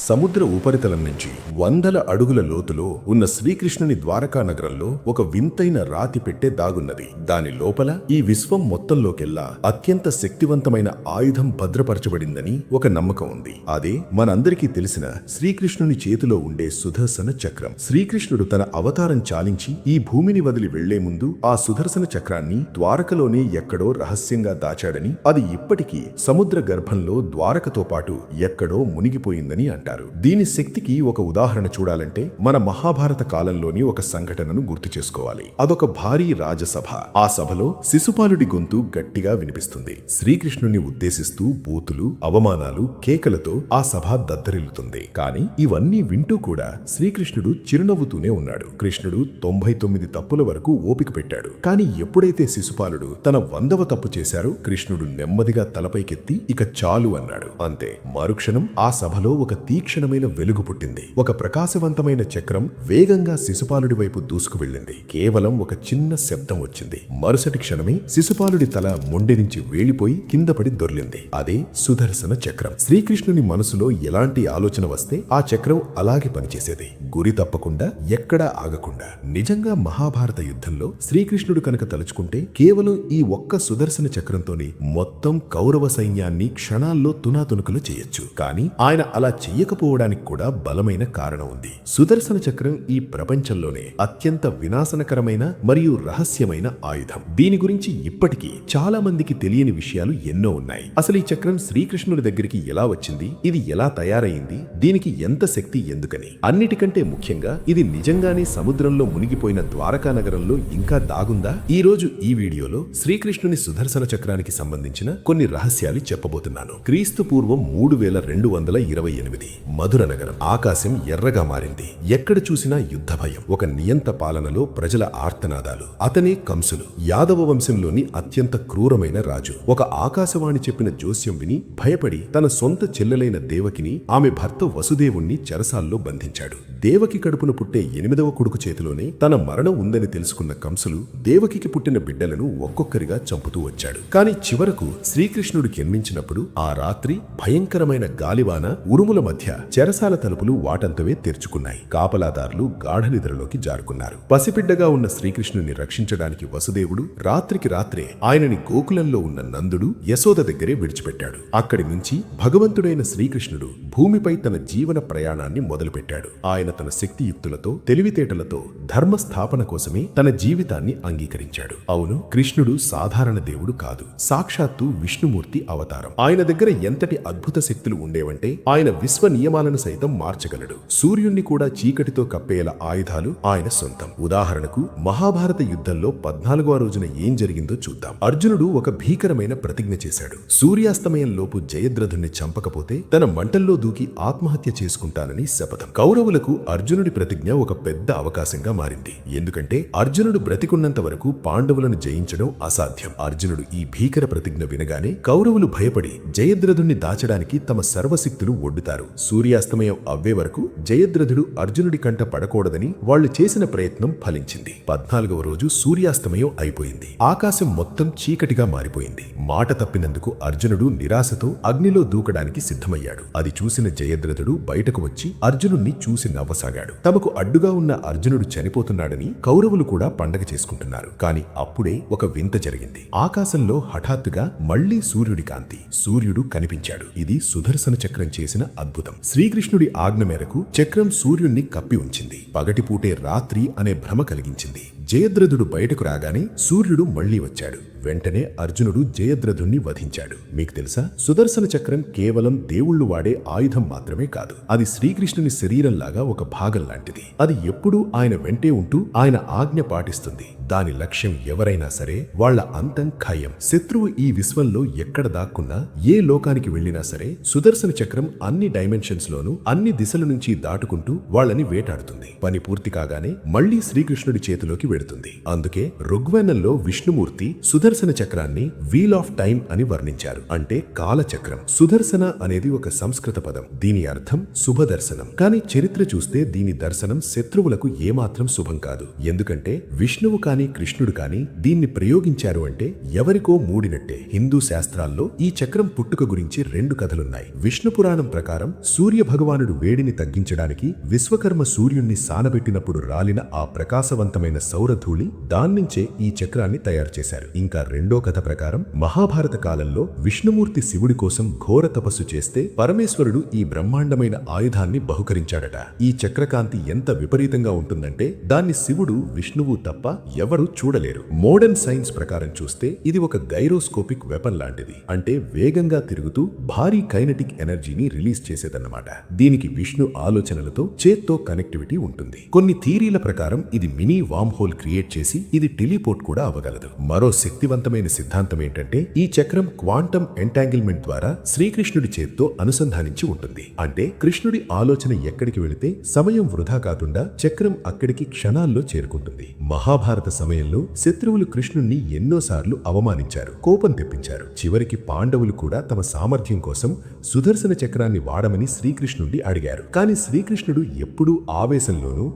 సముద్ర ఉపరితలం నుంచి వందల అడుగుల లోతులో ఉన్న శ్రీకృష్ణుని ద్వారకా నగరంలో ఒక వింతైన రాతి పెట్టె దాగున్నది. దాని లోపల ఈ విశ్వం మొత్తంలోకెల్లా అత్యంత శక్తివంతమైన ఆయుధం భద్రపరచబడిందని ఒక నమ్మకం ఉంది. అదే మనందరికీ తెలిసిన శ్రీకృష్ణుని చేతిలో ఉండే సుదర్శన చక్రం. శ్రీకృష్ణుడు తన అవతారం చాలించి ఈ భూమిని వదిలి వెళ్లే ముందు ఆ సుదర్శన చక్రాన్ని ద్వారకలోనే ఎక్కడో రహస్యంగా దాచాడని, అది ఇప్పటికీ సముద్ర గర్భంలో ద్వారకతో పాటు ఎక్కడో మునిగిపోయిందని అంటారు. దీని శక్తికి ఒక ఉదాహరణ చూడాలంటే మన మహాభారత కాలంలోని ఒక సంఘటనను గుర్తు చేసుకోవాలి. అదొక భారీ రాజసభ. ఆ సభలో శిశుపాలుడి గొంతు గట్టిగా వినిపిస్తుంది. శ్రీకృష్ణుని ఉద్దేశిస్తూ బూతులు, అవమానాలు, కేకలతో ఆ సభ దద్దరిల్లుతుంది. కానీ ఇవన్నీ వింటూ కూడా శ్రీకృష్ణుడు చిరునవ్వుతూనే ఉన్నాడు. కృష్ణుడు 99 తప్పుల వరకు ఓపిక పెట్టాడు. కానీ ఎప్పుడైతే శిశుపాలుడు తన 100వ తప్పు చేశారో కృష్ణుడు నెమ్మదిగా తలపైకెత్తి ఇక చాలు అన్నాడు. అంతే, మరుక్షణం ఆ సభలో ఒక తీక్షణమైన వెలుగు పుట్టింది. ఒక ప్రకాశవంతమైన చక్రం వేగంగా శిశుపాలుడి వైపు దూసుకు వెళ్ళింది. కేవలం ఒక చిన్న శబ్దం వచ్చింది. మరుసటి క్షణమే శిశుపాలుడి తల మొండి నుంచి వేలిపోయి కింద పడి దొర్లింది. అదే సుదర్శన చక్రం. శ్రీకృష్ణుని మనసులో ఎలాంటి ఆలోచన వస్తే ఆ చక్రం అలాగే పనిచేసేది, గురి తప్పకుండా, ఎక్కడా ఆగకుండా. నిజంగా మహాభారత యుద్ధంలో శ్రీకృష్ణుడు కనుక తలుచుకుంటే కేవలం ఈ ఒక్క సుదర్శన చక్రంతోనే మొత్తం కౌరవ సైన్యాన్ని క్షణాల్లో తునాతునకలు చేయొచ్చు. కానీ ఆయన అలా చెయ్యకపోవడానికి కూడా బలమైన కారణం ఉంది. సుదర్శన చక్రం ఈ ప్రపంచంలోనే అత్యంత వినాశనకరమైన మరియు రహస్యమైన ఆయుధం. దీని గురించి ఇప్పటికీ చాలా మందికి తెలియని విషయాలు ఎన్నో ఉన్నాయి. అసలు ఈ చక్రం శ్రీకృష్ణుడి దగ్గరికి ఎలా వచ్చింది, ఇది ఎలా తయారైంది, దీనికి ఎంత శక్తి, ఎందుకని? అన్నిటికంటే ముఖ్యంగా ఇది నిజంగానే సముద్రంలో మునిగిపోయిన ద్వారకా నగరంలో ఇంకా దాగుందా? ఈ రోజు ఈ వీడియోలో శ్రీకృష్ణుని సుదర్శన చక్రానికి సంబంధించిన కొన్ని రహస్యాలు చెప్పబోతున్నాను. క్రీస్తు పూర్వం 3228 మధుర నగరం. ఆకాశం ఎర్రగా మారింది. ఎక్కడ చూసినా యుద్ధ భయం, ఒక నియంత పాలనలో ప్రజల ఆర్తనాదాలు. అతనే కంసులు, యాదవ వంశంలోని అత్యంత క్రూరమైన రాజు. ఒక ఆకాశవాణి చెప్పిన జోస్యం విని భయపడి తన సొంత చెల్లెలైన దేవకిని, ఆమె భర్త వసుదేవుణ్ణి చెరసాల్లో బంధించాడు. దేవకి కడుపున పుట్టే 8వ కొడుకు చేతిలోనే తన మరణం ఉందని తెలుసుకున్న కంసులు దేవకికి పుట్టిన బిడ్డలను ఒక్కొక్కరిగా చంపుతూ వచ్చాడు. కాని చివరకు శ్రీకృష్ణుడు జన్మించినప్పుడు ఆ రాత్రి భయంకరమైన గాలివాన, ఉరుముల మధ్య చెరసాల తలుపులు వాటంతవే తెరుచుకున్నాయి. కాపలాదారులు గాఢనిద్రలోకి జారుకున్నారు. పసిబిడ్డగా ఉన్న శ్రీకృష్ణుని రక్షించడానికి వసుదేవుడు రాత్రికి రాత్రే ఆయనని గోకులంలో ఉన్న నందుడు, యశోద దగ్గరే విడిచిపెట్టాడు. అక్కడి నుంచి భగవంతుడైన శ్రీకృష్ణుడు భూమిపై తన జీవన ప్రయాణాన్ని మొదలుపెట్టాడు. ఆయన తన శక్తియుక్తులతో, తెలివితేటలతో ధర్మస్థాపన కోసమే తన జీవితాన్ని అంగీకరించాడు. అవును, కృష్ణుడు సాధారణ దేవుడు కాదు, సాక్షాత్తు విష్ణుమూర్తి అవతారం. ఆయన దగ్గర ఎంతటి అద్భుత శక్తులు ఉండేవంటే ఆయన విశ్వ నియమాలను సైతం మార్చగలడు. సూర్యుణ్ణి కూడా చీకటితో కప్పేల ఆయుధాలు ఆయన సొంతం. ఉదాహరణకు మహాభారత యుద్ధంలో 14వ రోజున ఏం జరిగిందో చూద్దాం. అర్జునుడు ఒక భీకరమైన ప్రతిజ్ఞ చేశాడు. సూర్యాస్తమయంలోపు జయద్రథుణ్ణి చంపకపోతే తన మంటల్లో దూకి ఆత్మహత్య చేసుకుంటానని శపథం. కౌరవులకు అర్జునుడి ప్రతిజ్ఞ ఒక పెద్ద అవకాశంగా మారింది. ఎందుకంటే అర్జునుడు బ్రతికున్నంత వరకు పాండవులను జయించడం అసాధ్యం. అర్జునుడు ఈ భీకర ప్రతిజ్ఞ వినగానే కౌరవులు భయపడి జయద్రథుణ్ణి దాచడానికి తమ సర్వశక్తులు ఒడ్డుతారు. సూర్యాస్తమయం అవ్వే వరకు జయద్రథుడు అర్జునుడి కంట పడకూడదని వాళ్లు చేసిన ప్రయత్నం ఫలించింది. 14వ రోజు సూర్యాస్తమయం అయిపోయింది. ఆకాశం మొత్తం చీకటిగా మారిపోయింది. మాట తప్పినందుకు అర్జునుడు నిరాశతో అగ్నిలో దూకడానికి సిద్ధమయ్యాడు. అది చూసిన జయద్రథుడు బయటకు వచ్చి అర్జునుణ్ణి చూసి నవ్వసాగాడు. తమకు అడ్డుగా ఉన్న అర్జునుడు చనిపోతున్నాడని కౌరవులు కూడా పండగ చేసుకుంటున్నారు. కాని అప్పుడే ఒక వింత జరిగింది. ఆకాశంలో హఠాత్తుగా మళ్లీ సూర్యుడి కాంతి. సూర్యుడు కనిపించాడు. ఇది సుదర్శన చక్రం చేసిన అద్భుతం. శ్రీకృష్ణుడి ఆజ్ఞ మేరకు చక్రం సూర్యుణ్ణి కప్పి ఉంచింది. పగటిపూటే రాత్రి అనే భ్రమ కలిగించింది. జయద్రథుడు బయటకు రాగానే సూర్యుడు మళ్లీ వచ్చాడు. వెంటనే అర్జునుడు జయద్రథుణ్ణి వధించాడు. మీకు తెలుసా, సుదర్శన చక్రం కేవలం దేవుళ్లు వాడే ఆయుధం మాత్రమే కాదు, అది శ్రీకృష్ణుని శరీరంలాగా ఒక భాగం లాంటిది. అది ఎప్పుడూ ఆయన వెంటే ఉంటూ ఆయన ఆజ్ఞ పాటిస్తుంది. దాని లక్ష్యం ఎవరైనా సరే వాళ్ల అంతం ఖాయం. శత్రువు ఈ విశ్వంలో ఎక్కడ దాక్కున్నా, ఏ లోకానికి వెళ్లినా సరే సుదర్శన చక్రం అన్ని డైమెన్షన్స్ లోనూ అన్ని దిశల నుంచి దాటుకుంటూ వాళ్ళని వేటాడుతుంది. పని పూర్తి కాగానే మళ్లీ శ్రీకృష్ణుడి చేతిలోకి వెడుతుంది. అందుకే ఋగ్వేదంలో విష్ణుమూర్తి సుదర్శన చక్రాన్ని వీల్ ఆఫ్ టైం అని వర్ణించారు. అంటే కాలచక్రం. సుదర్శన అనేది ఒక సంస్కృత పదం. దీని అర్థం శుభదర్శనం. కానీ చరిత్ర చూస్తే దీని దర్శనం శత్రువులకు ఏమాత్రం శుభం కాదు. ఎందుకంటే విష్ణువు కాని కృష్ణుడు కాని దీన్ని ప్రయోగించారు అంటే ఎవరికో మూడినట్టే. హిందూ శాస్త్రాల్లో ఈ చక్రం పుట్టుక గురించి 2 కథలున్నాయి. విష్ణు పురాణం ప్రకారం సూర్య భగవానుడు వేడిని తగ్గించడానికి విశ్వకర్మ సూర్యుణ్ణి సానబెట్టినప్పుడు రాలిన ఆ ప్రకాశవంతమైన సౌరధూళి దాన్నించే ఈ చక్రాన్ని తయారు చేశారు. ఇంకా రెండో కథ ప్రకారం మహాభారత కాలంలో విష్ణుమూర్తి శివుడి కోసం ఘోర తపస్సు చేస్తే పరమేశ్వరుడు ఈ బ్రహ్మాండమైన ఆయుధాన్ని బహుకరించాడట. ఈ చక్రకాంతి ఎంత విపరీతంగా ఉంటుందంటే దాన్ని శివుడు విష్ణువు తప్ప ఎవరూ చూడలేరు. మోడర్న్ సైన్స్ ప్రకారం చూస్తే ఇది ఒక గైరోస్కోపిక్ వెపన్ లాంటిది. అంటే వేగంగా తిరుగుతూ భారీ కైనెటిక్ ఎనర్జీని రిలీజ్ చేసేదన్నమాట. దీనికి విష్ణు ఆలోచనలతో చేత్తో కనెక్టివిటీ ఉంటుంది. కొన్ని థియరీల ప్రకారం ఇది మినీ వామ్ హోల్ క్రియేట్ చేసి ఇది టెలిపోర్ట్ కూడా అవ్వగలదు. మరో శక్తివంతమైన సిద్ధాంతం ఏంటంటే ఈ చక్రం క్వాంటమ్ ఎంటాంగిల్మెంట్ ద్వారా శ్రీకృష్ణుడి చేత్తో అనుసంధానించి ఉంటుంది. అంటే కృష్ణుడి ఆలోచన ఎక్కడికి వెళితే సమయం వృధా కాకుండా చక్రం అక్కడికి క్షణాల్లో చేరుకుంటుంది. మహాభారత సమయంలో శత్రువులు కృష్ణుణ్ణి ఎన్నోసార్లు అవమానించారు, కోపం తెప్పించారు. చివరికి పాండవులు కూడా తమ సామర్థ్యం కోసం సుదర్శన చక్రాన్ని వాడమని శ్రీకృష్ణుడిని అడిగారు. కానీ శ్రీకృష్ణుడు ఎప్పుడూ ఆవేశంలోనూ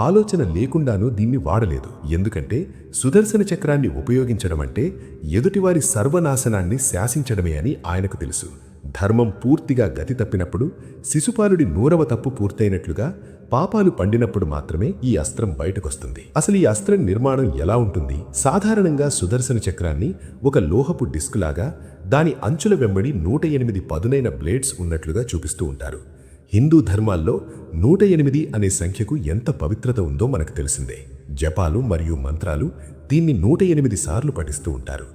ఆలోచన లేకుండానూ దీన్ని వాడలేదు. ఎందుకంటే సుదర్శన చక్రాన్ని ఉపయోగించడం అంటే ఎదుటివారి సర్వనాశనాన్ని శాసించడమే అని ఆయనకు తెలుసు. ధర్మం పూర్తిగా గతి తప్పినప్పుడు, శిశుపాలుడి 100వ తప్పు పూర్తయినట్లుగా పాపాలు పండినప్పుడు మాత్రమే ఈ అస్త్రం బయటకొస్తుంది. అసలు ఈ అస్త్రం నిర్మాణం ఎలా ఉంటుంది? సాధారణంగా సుదర్శన చక్రాన్ని ఒక లోహపు డిస్క్ లాగా దాని అంచుల వెంబడి 108 పదునైన బ్లేడ్స్ ఉన్నట్లుగా చూపిస్తూ ఉంటారు. హిందూ ధర్మాల్లో 108 అనే సంఖ్యకు ఎంత పవిత్రత ఉందో మనకు తెలిసిందే. జపాలు మరియు మంత్రాలు దీన్ని 108 సార్లు పఠిస్తూ ఉంటారు.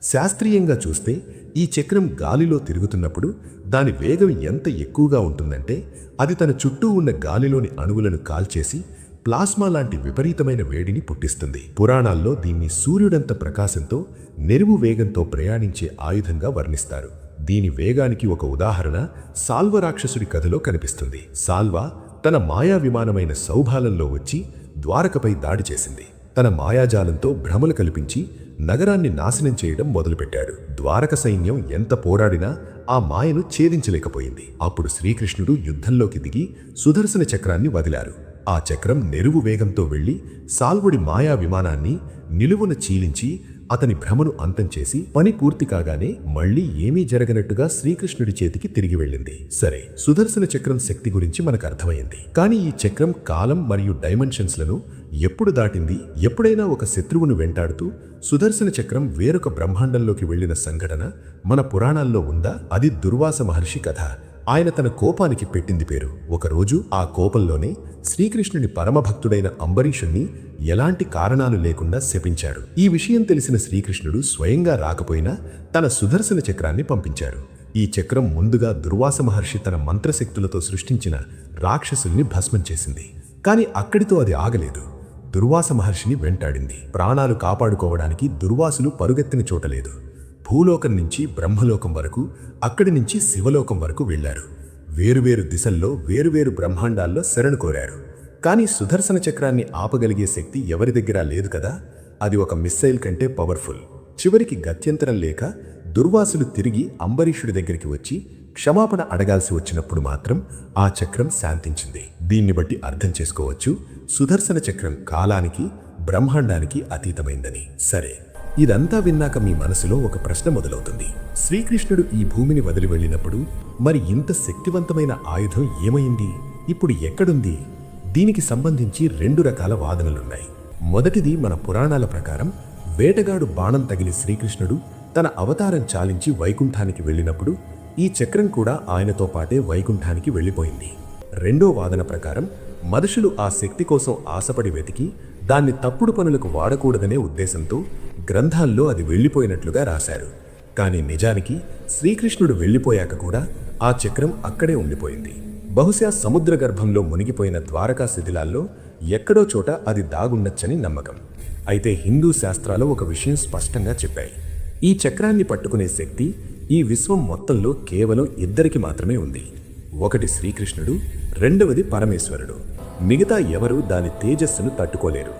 శాస్త్రీయంగా చూస్తే ఈ చక్రం గాలిలో తిరుగుతున్నప్పుడు దాని వేగం ఎంత ఎక్కువగా ఉంటుందంటే అది తన చుట్టూ ఉన్న గాలిలోని అణువులను కాల్చేసి ప్లాస్మా లాంటి విపరీతమైన వేడిని పుట్టిస్తుంది. పురాణాల్లో దీన్ని సూర్యుడంత ప్రకాశంతో నెరువు వేగంతో ప్రయాణించే ఆయుధంగా వర్ణిస్తారు. దీని వేగానికి ఒక ఉదాహరణ సాల్వ రాక్షసుడి కథలో కనిపిస్తుంది. సాల్వ తన మాయా విమానమైన సౌభాలంలో వచ్చి ద్వారకపై దాడి చేసింది. తన మాయాజాలంతో భ్రమలు కల్పించి నగరాన్ని నాశనం చేయడం మొదలుపెట్టాడు. ద్వారక సైన్యం ఎంత పోరాడినా ఆ మాయను ఛేదించలేకపోయింది. అప్పుడు శ్రీకృష్ణుడు యుద్ధంలోకి దిగి సుదర్శన చక్రాన్ని వదిలారు. ఆ చక్రం నెరువు వేగంతో వెళ్లి సాల్వుడి మాయా విమానాన్ని నిలువున చీలించి అతని భ్రమను అంతం చేసి పని పూర్తి కాగానే మళ్లీ ఏమీ జరగనట్టుగా శ్రీకృష్ణుడి చేతికి తిరిగి వెళ్ళింది. సరే, సుదర్శన చక్రం శక్తి గురించి మనకు అర్థమైంది. కానీ ఈ చక్రం కాలం మరియు డైమెన్షన్స్లను ఎప్పుడు దాటింది? ఎప్పుడైనా ఒక శత్రువును వెంటాడుతూ సుదర్శన చక్రం వేరొక బ్రహ్మాండంలోకి వెళ్లిన సంఘటన మన పురాణాల్లో ఉందా? అది దుర్వాస మహర్షి కథ. ఆయన తన కోపానికి పెట్టింది పేరు. ఒకరోజు ఆ కోపంలోనే శ్రీకృష్ణుని పరమభక్తుడైన అంబరీషుణ్ణి ఎలాంటి కారణాలు లేకుండా శపించాడు. ఈ విషయం తెలిసిన శ్రీకృష్ణుడు స్వయంగా రాకపోయినా తన సుదర్శన చక్రాన్ని పంపించారు. ఈ చక్రం ముందుగా దుర్వాస మహర్షి తన మంత్రశక్తులతో సృష్టించిన రాక్షసుల్ని భస్మం చేసింది. కానీ అక్కడితో అది ఆగలేదు. దుర్వాస మహర్షిని వెంటాడింది. ప్రాణాలు కాపాడుకోవడానికి దుర్వాసులు పరుగెత్తిన చోటలేదు. భూలోకం నుంచి బ్రహ్మలోకం వరకు, అక్కడి నుంచి శివలోకం వరకు వెళ్లారు. వేరువేరు దిశల్లో వేరువేరు బ్రహ్మాండాల్లో శరణు కోరారు. కానీ సుదర్శన చక్రాన్ని ఆపగలిగే శక్తి ఎవరి దగ్గర లేదు కదా. అది ఒక మిస్సైల్ కంటే పవర్ఫుల్. చివరికి గత్యంతరం లేక దుర్వాసులు తిరిగి అంబరీషుడి దగ్గరికి వచ్చి క్షమాపణ అడగాల్సి వచ్చినప్పుడు మాత్రం ఆ చక్రం శాంతించింది. దీన్ని బట్టి అర్థం చేసుకోవచ్చు సుదర్శన చక్రం కాలానికి, బ్రహ్మాండానికి అతీతమైందని. సరే, ఇదంతా విన్నాక మీ మనసులో ఒక ప్రశ్న మొదలవుతుంది. శ్రీకృష్ణుడు ఈ భూమిని వదిలి వెళ్ళినప్పుడు మరి ఇంత శక్తివంతమైన ఆయుధం ఏమైంది? ఇప్పుడు ఎక్కడుంది? దీనికి సంబంధించి 2 రకాల వాదనలున్నాయి. మొదటిది, మన పురాణాల ప్రకారం వేటగాడు బాణం తగిలి శ్రీకృష్ణుడు తన అవతారం చాలించి వైకుంఠానికి వెళ్ళినప్పుడు ఈ చక్రం కూడా ఆయనతో పాటే వైకుంఠానికి వెళ్ళిపోయింది. రెండో వాదన ప్రకారం మనుషులు ఆ శక్తి కోసం ఆశపడి వెతికి దాన్ని తప్పుడు పనులకు వాడకూడదనే ఉద్దేశంతో గ్రంథాల్లో అది వెళ్ళిపోయినట్లుగా రాశారు. కానీ నిజానికి శ్రీకృష్ణుడు వెళ్ళిపోయాక కూడా ఆ చక్రం అక్కడే ఉండిపోయింది. బహుశా సముద్ర గర్భంలో మునిగిపోయిన ద్వారకా శిథిలాల్లో ఎక్కడో చోట అది దాగుండొచ్చని నమ్మకం. అయితే హిందూ శాస్త్రాలు ఒక విషయం స్పష్టంగా చెప్పాయి. ఈ చక్రాన్ని పట్టుకునే శక్తి ఈ విశ్వం మొత్తంలో కేవలం 2కి మాత్రమే ఉంది. ఒకటి శ్రీకృష్ణుడు, రెండవది పరమేశ్వరుడు. మిగతా ఎవరూ దాని తేజస్సును తట్టుకోలేరు.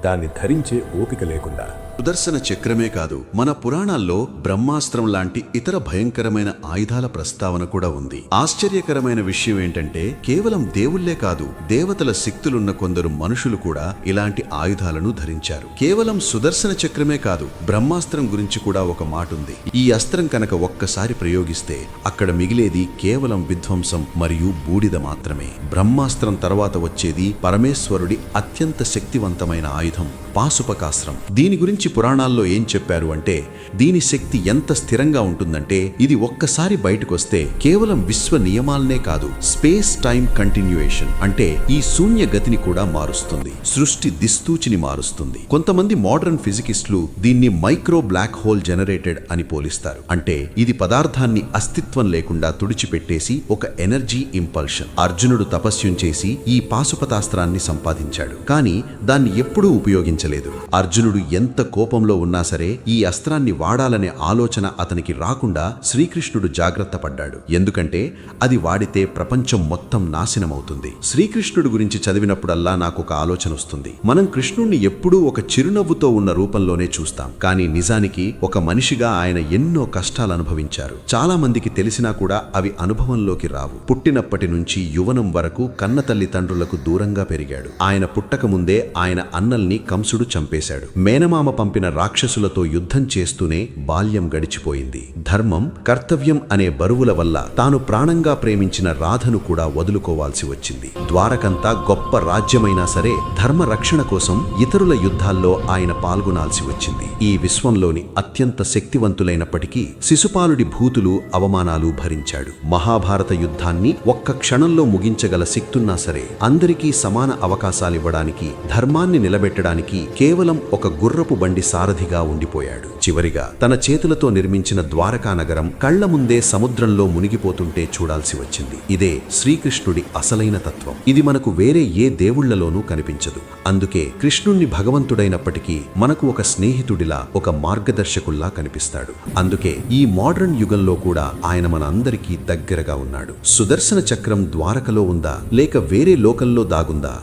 దాన్ని ధరించే ఓపిక లేకుండా. సుదర్శన చక్రమే కాదు, మన పురాణాల్లో బ్రహ్మాస్త్రం లాంటి ఇతర భయంకరమైన ఆయుధాల ప్రస్తావన కూడా ఉంది. ఆశ్చర్యకరమైన విషయం ఏంటంటే కేవలం దేవుళ్లే కాదు, దేవతల శక్తులున్న కొందరు మనుషులు కూడా ఇలాంటి ఆయుధాలను ధరించారు. కేవలం సుదర్శన చక్రమే కాదు, బ్రహ్మాస్త్రం గురించి కూడా ఒక మాట ఉంది. ఈ అస్త్రం కనుక ఒక్కసారి ప్రయోగిస్తే అక్కడ మిగిలేది కేవలం విధ్వంసం మరియు బూడిద మాత్రమే. బ్రహ్మాస్త్రం తర్వాత వచ్చేది పరమేశ్వరుడి అత్యంత శక్తివంతమైన ఆయుధం పాశుపకాస్త్రం. దీని గురించి పురాణాల్లో ఏం చెప్పారు అంటే, దీని శక్తి ఎంత స్థిరంగా ఉంటుందంటే ఇది ఒక్కసారి బయటకొస్తే కేవలం విశ్వ నియమాలనే కాదు, స్పేస్ టైం కంటిన్యూయేషన్ అంటే ఈ శూన్య గతిని కూడా మారుస్తుంది, సృష్టి దిస్తూచిని మారుస్తుంది. కొంతమంది మోడర్న్ ఫిజికిస్టులు దీన్ని మైక్రో బ్లాక్ హోల్ జనరేటెడ్ అని పోలిస్తారు. అంటే ఇది పదార్థాన్ని అస్తిత్వం లేకుండా తుడిచిపెట్టేసి ఒక ఎనర్జీ ఇంపల్షన్. అర్జునుడు తపస్యం చేసి ఈ పాశుపతాస్త్రాన్ని సంపాదించాడు, కానీ దాన్ని ఎప్పుడూ ఉపయోగించలేదు. అర్జునుడు ఎంత కోపంలో ఉన్నా సరే ఈ అస్త్రాన్ని వాడాలనే ఆలోచన అతనికి రాకుండా శ్రీకృష్ణుడు జాగ్రత్త పడ్డాడు. ఎందుకంటే అది వాడితే ప్రపంచం మొత్తం నాశనమవుతుంది. శ్రీకృష్ణుడు గురించి చదివినప్పుడల్లా నాకు ఒక ఆలోచన వస్తుంది. మనం కృష్ణుణ్ణి ఎప్పుడూ ఒక చిరునవ్వుతో ఉన్న రూపంలోనే చూస్తాం, కానీ నిజానికి ఒక మనిషిగా ఆయన ఎన్నో కష్టాలు అనుభవించారు. చాలా మందికి తెలిసినా కూడా అవి అనుభవంలోకి రావు. పుట్టినప్పటి నుంచి యువనం వరకు కన్న తల్లిదండ్రులకు దూరంగా పెరిగాడు. ఆయన పుట్టక ముందే ఆయన అన్నల్ని కంసుడు చంపేశాడు. మేనమామ పంపిన రాక్షసులతో యుద్ధం చేస్తూనే బాల్యం గడిచిపోయింది. ధర్మం, కర్తవ్యం అనే బరువుల వల్ల తాను ప్రాణంగా ప్రేమించిన రాధను కూడా వదులుకోవాల్సి వచ్చింది. ద్వారకంతా గొప్ప రాజ్యమైనా సరే ధర్మ రక్షణ కోసం ఇతరుల యుద్ధాల్లో ఆయన పాల్గొనాల్సి వచ్చింది. ఈ విశ్వంలోని అత్యంత శక్తివంతులైనప్పటికీ శిశుపాలుడి భూతులు, అవమానాలు భరించాడు. మహాభారత యుద్ధాన్ని ఒక్క క్షణంలో ముగించగల శక్తున్నా సరే అందరికీ సమాన అవకాశాలివ్వడానికి, ధర్మాన్ని నిలబెట్టడానికి కేవలం ఒక గుర్రపు బండి సారథిగా ఉండిపోయాడు. చివరిగా తన చేతులతో నిర్మించిన ద్వారకా నగరం కళ్ల ముందే సముద్రంలో మునిగిపోతుంటే చూడాల్సి వచ్చింది. ఇదే శ్రీకృష్ణుడి అసలైన తత్వం. ఇది మనకు వేరే ఏ దేవుళ్లలోనూ కనిపించదు. అందుకే కృష్ణుణ్ణి భగవంతుడైనప్పటికీ మనకు ఒక స్నేహితుడిలా, ఒక మార్గదర్శకుల్లా కనిపిస్తాడు. అందుకే ఈ మోడర్న్ యుగంలో కూడా ఆయన మన అందరికీ దగ్గరగా ఉన్నాడు. సుదర్శన చక్రం ద్వారకలో ఉందా లేక వేరే లోకంలో దాగుందా?